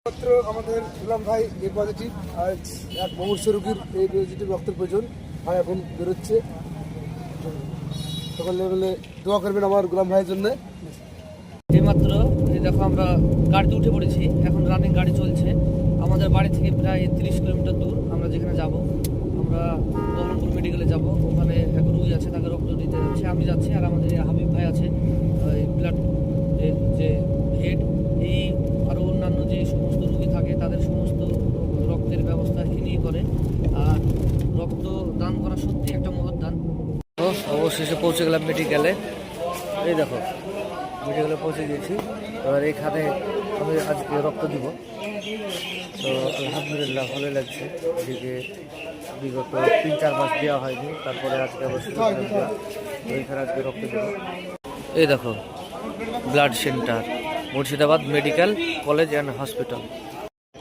মাত্র আমাদের গুলাম ভাই এ পজিটিভ, আজ এক মুমূর্ষু রোগীর এই পজিটিভ রক্তের প্রয়োজন। ভাই এখন বেরোচ্ছে, সকল লেভেলে দোয়া করবেন আমার গুলাম ভাইয়ের জন্য। এইমাত্র এই দেখো আমরা গাড়িতে উঠে পড়েছি, এখন রানিং গাড়ি চলছে। আমাদের বাড়ি থেকে প্রায় 30 কিলোমিটার দূর আমরা যেখানে যাব, আমরা বহরমপুর মেডিকেলে যাব। ওখানে এক রুগী আছে, তাকে রক্ত দিতে যাচ্ছে, আমি যাচ্ছি। আর আমাদের হাবিব ভাই আছে, ব্লাড যে হেড, এই আরও অন্যান্য যে সমস্ত রুগী থাকে তাদের সমস্ত রক্তের ব্যবস্থা ইনিই করে। আর রক্ত দান করা সত্যি একটা মহৎ দান। অবশেষে পৌঁছে গেলাম মেডিকেলে। এই দেখো মেডিকেলে পৌঁছে গিয়েছি। এবার এইখানে আমি আজকে রক্ত দিব। তো আলহামদুলিল্লাহ ভালো লাগছে, এদিকে বিগত 3-4 মাস দেওয়া হয়নি, তারপরে আজকে আবার শুরু করে দেওয়া। তো এইখানে আজকে রক্ত দেব। এই দেখো blood centre, Murshidabad medical college and hospital.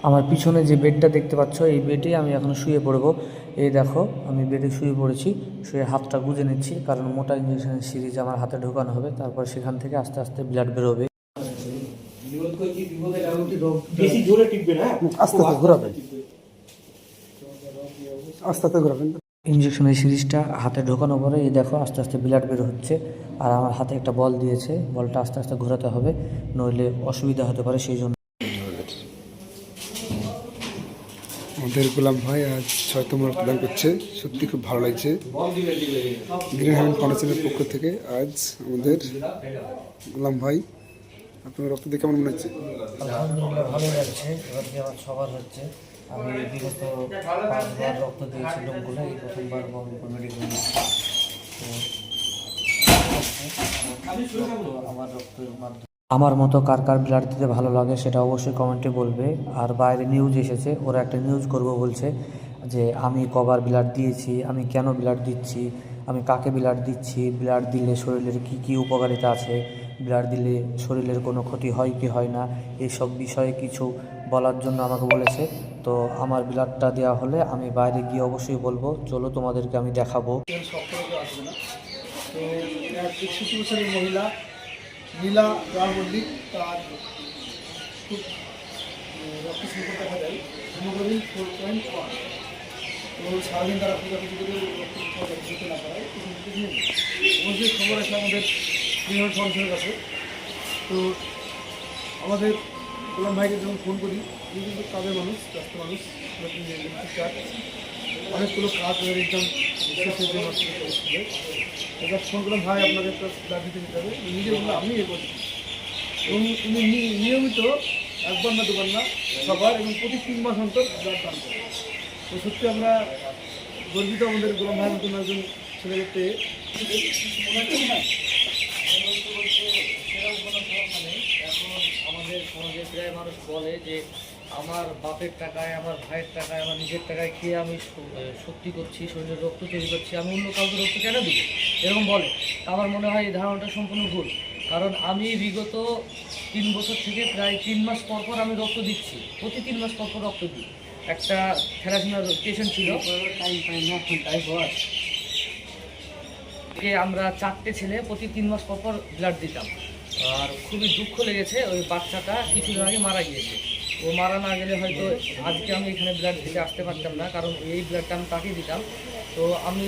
আমার পিছনে যে বেডটা দেখতে পাচ্ছ, এই বেডে আমি এখন শুয়ে পড়ব। এই দেখো আমি বেডে শুয়ে পড়েছি, শুয়ে হাতটা গুঁজে নিচ্ছি, কারণ মোটা ইঞ্জেকশনের সিরিজ আমার হাতে ঢোকানো হবে। তারপর সেখান থেকে আস্তে আস্তে ব্লাড বেরোবে। আস্তে আস্তে ঘোরাবেন। ইঞ্জেকশনের সিরিজটা হাতে ঢোকানোর পরে এই দেখো আস্তে আস্তে ব্লাড বের হচ্ছে। আর আমার হাতে একটা বল দিয়েছে, বলটা আস্তে আস্তে ঘোরাতে হবে, নইলে অসুবিধা হতে পারে, সেই জন্য। আমাদের গোলাম ভাই আজ 6তম রক্তদান করছে, সত্যি খুব ভালো লাগছে। গ্রিন হ্যাভেন ফাউন্ডেশনের পক্ষ থেকে আজ আমাদের গোলাম ভাই, আপনার রক্ত দিয়ে কেমন মনে হচ্ছে? আলহামদুলিল্লাহ ভালো লাগছে। এবার কি আমার সবার হচ্ছে, আমি বিগত 5বার রক্ত দিয়েছি ডোমগুলো, এই প্রথমবার বহরমপুর মেডিকেল আমার রক্তের মাধ্যমে। আমার মতো কার কার ব্লাড দিতে ভালো লাগে সেটা অবশ্যই কমেন্টে বলবে। আর বাইরে নিউজ এসেছে, ওরা একটা নিউজ করব বলছে যে আমি কবার ব্লাড দিয়েছি, আমি কেন ব্লাড দিচ্ছি, আমি কাকে ব্লাড দিচ্ছি, ব্লাড দিলে শরীরের কি কি উপকারিতা আছে, ব্লাড দিলে শরীরের কোনো ক্ষতি হয় কি হয় না, এইসব বিষয়ে কিছু বলার জন্য আমাকে বলেছে। তো আমার ব্লাডটা দেওয়া হলে আমি বাইরে গিয়ে অবশ্যই বলবো, চলো তোমাদেরকে আমি দেখাবো। তো 61 বছরের মহিলা নীলা রায় মল্লিক, তার খুব রক্ত সংকট দেখা যায়, হিমোগ্লোবিন 4.1। তো সারাদিন তারা পূজাপুজি করে রক্ত দিতে না পারায় অবশ্যই খবর আছে আমাদের গ্রিন ফাউন্ডেশনের কাছে। তো আমাদের গোলাম ভাইকে যখন ফোন করি, উনি কিন্তু কাজের মানুষ, ব্যস্ত মানুষ, অনেকগুলো কাজ একদম শেষের জন্য এবার ফোন করলাম, ভাই আপনাকে একটা ব্লাড দিতে দিতে হবে। নিজে বললাম আমি এ করি, এবং উনি নিয়মিত একবার না দুবার না সবার, এবং প্রতি 3 মাস অন্তর ব্লাড দান করে। তো সত্যি আমরা গর্বিত আমাদের গোলাম ভাইয়ের মতন একজন ছেলেকে পেয়ে। এখন আমাদের সমাজে প্রায় মানুষ বলে যে আমার বাপের টাকায়, আমার ভাইয়ের টাকায়, আমার নিজের টাকায় খেয়ে আমি শক্তি করছি, শরীরে রক্ত তৈরি করছি, আমি অন্য কাউকে রক্ত কেন দিব, এরকম বলে। আমার মনে হয় এই ধারণাটা সম্পূর্ণ ভুল। কারণ আমি বিগত 3 বছর থেকে প্রায় 3 মাস পর পর আমি রক্ত দিচ্ছি, প্রতি 3 মাস পর পর রক্ত দিই। একটা থ্যালাসেমিয়া পেশেন্ট ছিল, আমরা 4টে ছেলে প্রতি 3 মাস পর পর ব্লাড দিতাম। আর খুবই দুঃখ লেগেছে, ওই বাচ্চাটা কিছুদিন আগে মারা গিয়েছে। ও মারা না গেলে হয়তো আজকে আমি এখানে ব্লাড দিতে আসতে পারতাম না, কারণ এই ব্লাডটা আমি তাকে দিতাম। তো আমি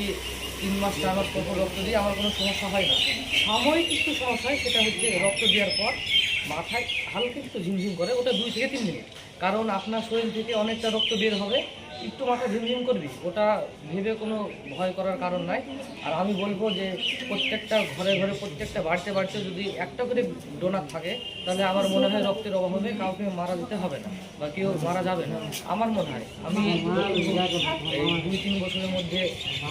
3 মাস 4 মাস পর রক্ত দিই, আমার কোনো সমস্যা হয় না। সাময়িক একটু সমস্যা হয়, সেটা হচ্ছে রক্ত দেওয়ার পর মাথায় হালকা একটু ঝিমঝিম করে, ওটা 2 থেকে 3 মিনিট। কারণ আপনার শরীর থেকে অনেকটা রক্ত বের হবে, একটু মাথা ঝিমঝিম করবি, ওটা ভেবে কোনো ভয় করার কারণ নাই। আর আমি বলবো যে প্রত্যেকটা ঘরে ঘরে, প্রত্যেকটা বাড়িতে বাড়িতে যদি একটা করে ডোনার থাকে, তাহলে আমার মনে হয় রক্তের অভাব হবে, কাউকে মারা দিতে হবে না বা কেউ মারা যাবে না। আমার মনে হয় আমি এই 2-3 বছরের মধ্যে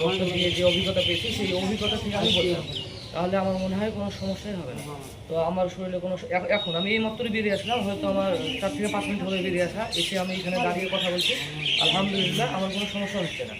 রক্ত দিয়ে যে অভিজ্ঞতা পেয়েছি, সেই অভিজ্ঞতা থেকে আমি বললাম, তাহলে আমার মনে হয় কোনো সমস্যাই হবে না। তো আমার শরীরে কোনো, এখন আমি এই মাত্রই বেরিয়ে আসলাম, হয়তো আমার 4 থেকে 5 মিনিট হলে বেরিয়ে আসা, এসে আমি এখানে দাঁড়িয়ে কথা বলছি। আলহামদুলিল্লাহ আমার কোনো সমস্যা হচ্ছে না।